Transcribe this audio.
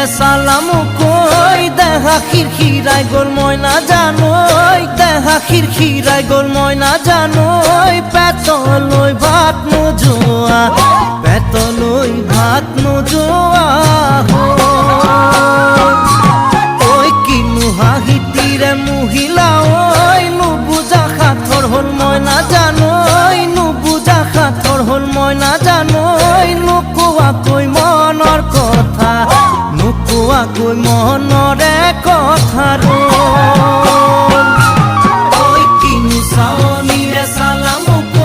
যে সালামু কই দেখা খিরখিরাই গোল ময়না জানোই দেখা খিরখিরাই গোল ময়না জানোই পেতলই ভাত মুজুয়া পেতল